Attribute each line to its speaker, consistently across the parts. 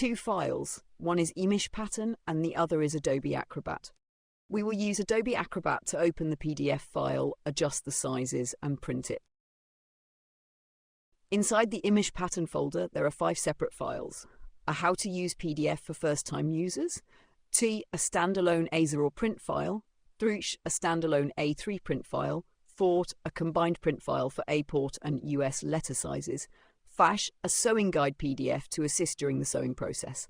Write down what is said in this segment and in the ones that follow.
Speaker 1: two files. One is ImishPattern and the other is Adobe Acrobat. We will use Adobe Acrobat to open the PDF file, adjust the sizes and print it. Inside the ImishPattern folder, there are 5 separate files. A how to use PDF for first-time users, T, a standalone A0 print file, 3, a standalone A3 print file, 4, a combined print file for A-port and US letter sizes, 5, a sewing guide PDF to assist during the sewing process.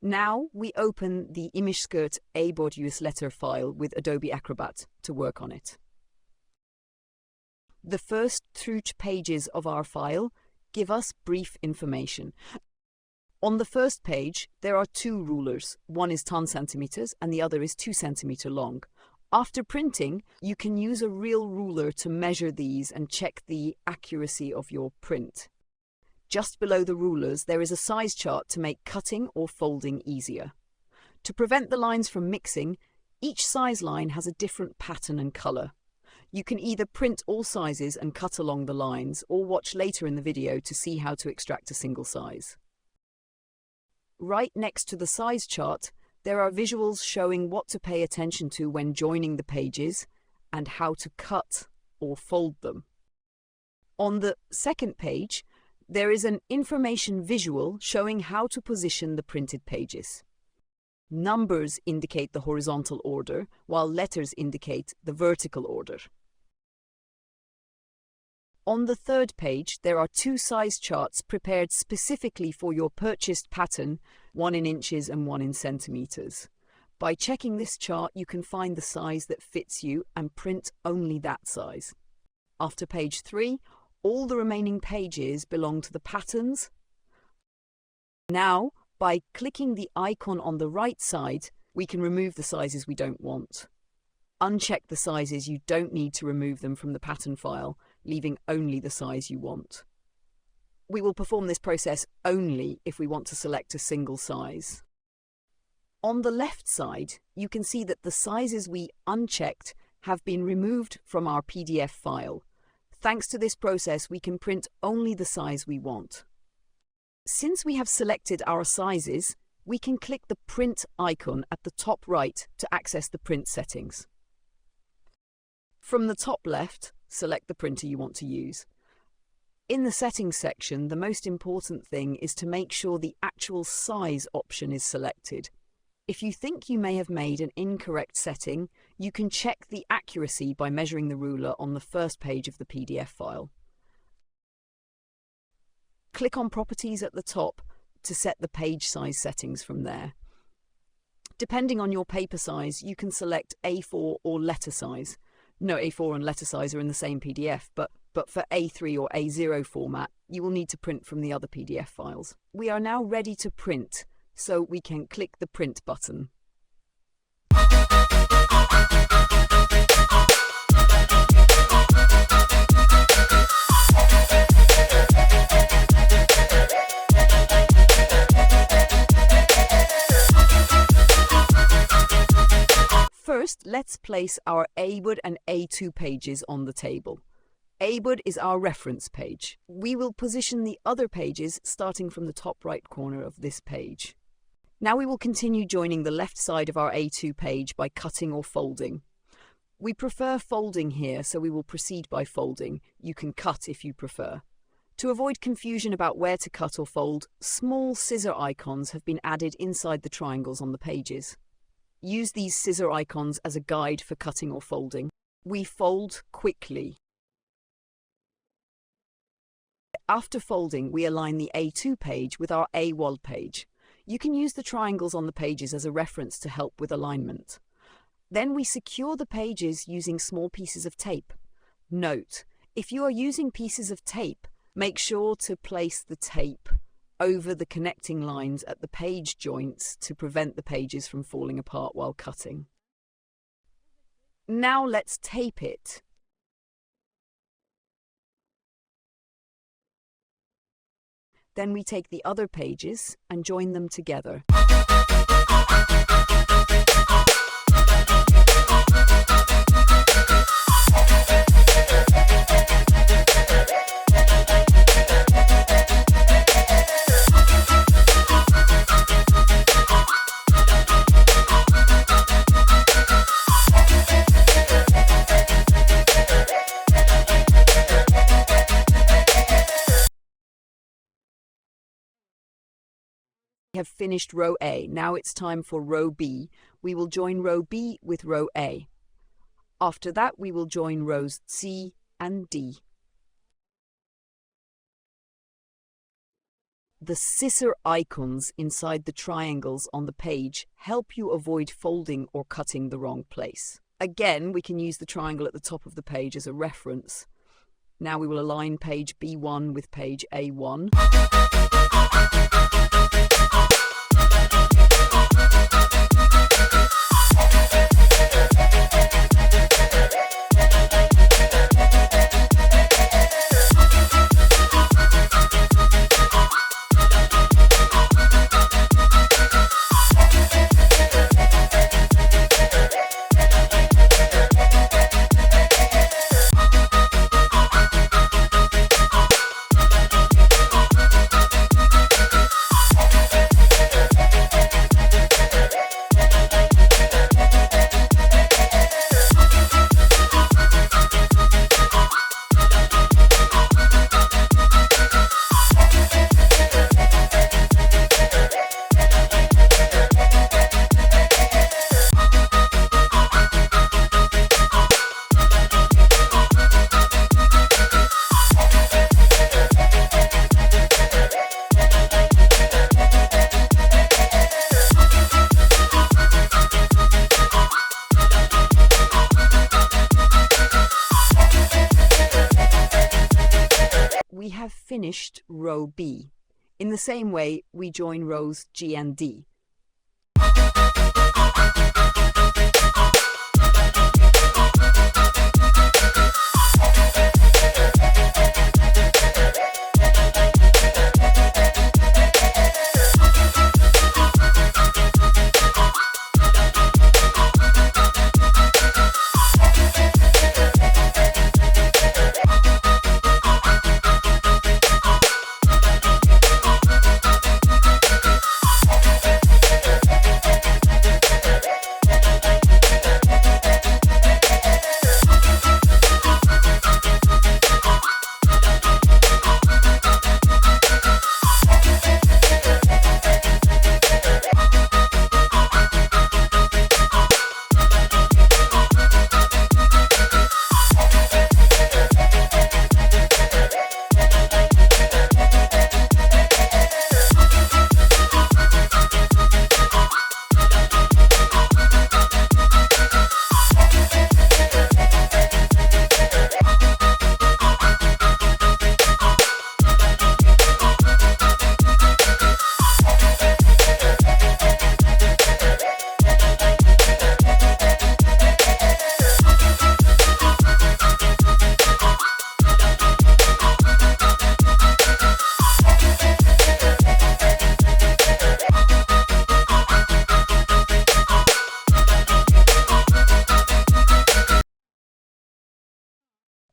Speaker 1: Now we open the ImishSkirt A-board US letter file with Adobe Acrobat to work on it. The first 3 pages of our file give us brief information. On the first page, there are 2 rulers. One is 10 centimeters and the other is 2 centimeters long. After printing, you can use a real ruler to measure these and check the accuracy of your print. Just below the rulers, there is a size chart to make cutting or folding easier. To prevent the lines from mixing, each size line has a different pattern and color. You can either print all sizes and cut along the lines, or watch later in the video to see how to extract a single size. Right next to the size chart, there are visuals showing what to pay attention to when joining the pages and how to cut or fold them. On the second page, there is an information visual showing how to position the printed pages. Numbers indicate the horizontal order, while letters indicate the vertical order. On the third page, there are 2 size charts prepared specifically for your purchased pattern, one in inches and one in centimeters. By checking this chart, you can find the size that fits you and print only that size. After page 3, all the remaining pages belong to the patterns. Now, by clicking the icon on the right side, we can remove the sizes we don't want. Uncheck the sizes you don't need to remove them from the pattern file, leaving only the size you want. We will perform this process only if we want to select a single size. On the left side, you can see that the sizes we unchecked have been removed from our PDF file. Thanks to this process, we can print only the size we want. Since we have selected our sizes, we can click the print icon at the top right to access the print settings. From the top left, select the printer you want to use. In the settings section, the most important thing is to make sure the actual size option is selected. If you think you may have made an incorrect setting, you can check the accuracy by measuring the ruler on the first page of the PDF file. Click on Properties at the top to set the page size settings from there. Depending on your paper size, you can select A4 or letter size. No, A4 and letter size are in the same PDF, but for A3 or A0 format, you will need to print from the other PDF files. We are now ready to print, so we can click the print button. First, let's place our A-board and A2 pages on the table. A-board is our reference page. We will position the other pages starting from the top right corner of this page. Now we will continue joining the left side of our A2 page by cutting or folding. We prefer folding here, so we will proceed by folding. You can cut if you prefer. To avoid confusion about where to cut or fold, small scissor icons have been added inside the triangles on the pages. Use these scissor icons as a guide for cutting or folding. We fold quickly. After folding, we align the A2 page with our A1 page. You can use the triangles on the pages as a reference to help with alignment. Then we secure the pages using small pieces of tape. Note, if you are using pieces of tape, make sure to place the tape over the connecting lines at the page joints to prevent the pages from falling apart while cutting. Now let's tape it. Then we take the other pages and join them together. have finished row A. Now it's time for row B. We will join row B with row A. After that, we will join rows C and D. The scissor icons inside the triangles on the page help you avoid folding or cutting the wrong place. Again, we can use the triangle at the top of the page as a reference. Now we will align page B1 with page A1. We have finished row B. In the same way, we join rows G and D.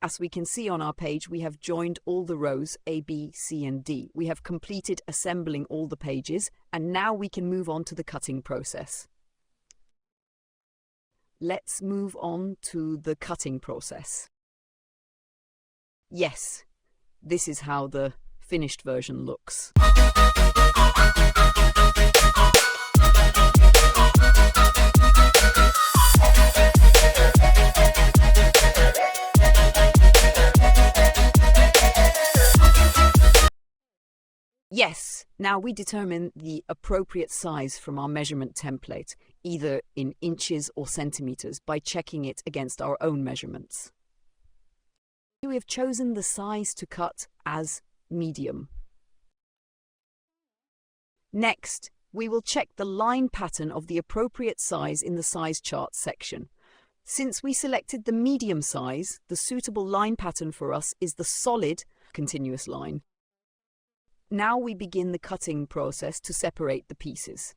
Speaker 1: As we can see on our page, we have joined all the rows A, B, C and D. We have completed assembling all the pages, and now we can move on to the cutting process. Let's move on to the cutting process. Yes, this is how the finished version looks. Yes, now we determine the appropriate size from our measurement template, either in inches or centimeters, by checking it against our own measurements. We have chosen the size to cut as medium. Next, we will check the line pattern of the appropriate size in the size chart section. Since we selected the medium size, the suitable line pattern for us is the solid continuous line. Now we begin the cutting process to separate the pieces.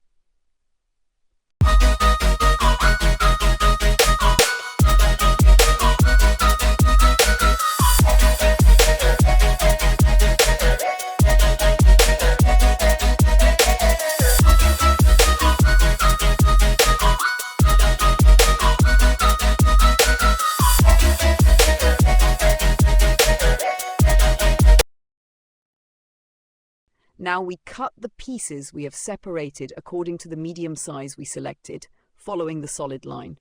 Speaker 1: Now we cut the pieces we have separated according to the medium size we selected, following the solid line.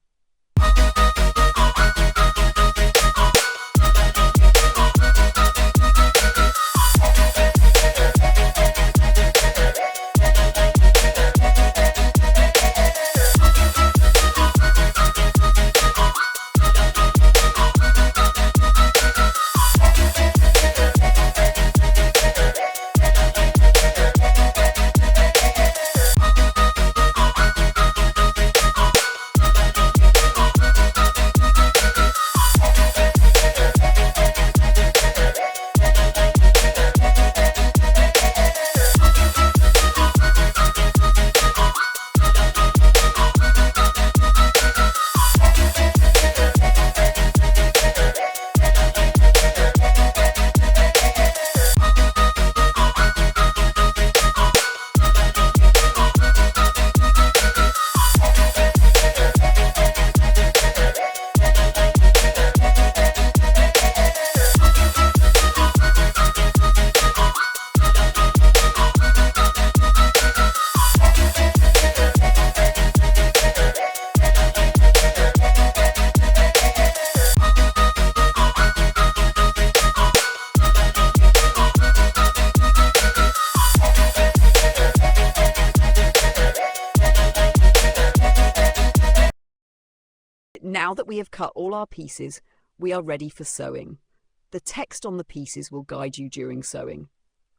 Speaker 1: Now that we have cut all our pieces, we are ready for sewing. The text on the pieces will guide you during sewing.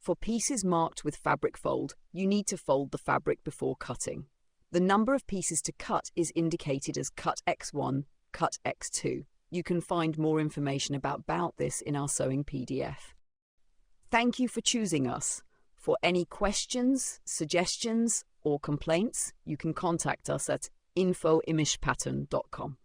Speaker 1: For pieces marked with fabric fold, you need to fold the fabric before cutting. The number of pieces to cut is indicated as cut X1, cut X2. You can find more information about this in our sewing PDF. Thank you for choosing us. For any questions, suggestions, or complaints, you can contact us at info@ImishPattern.com.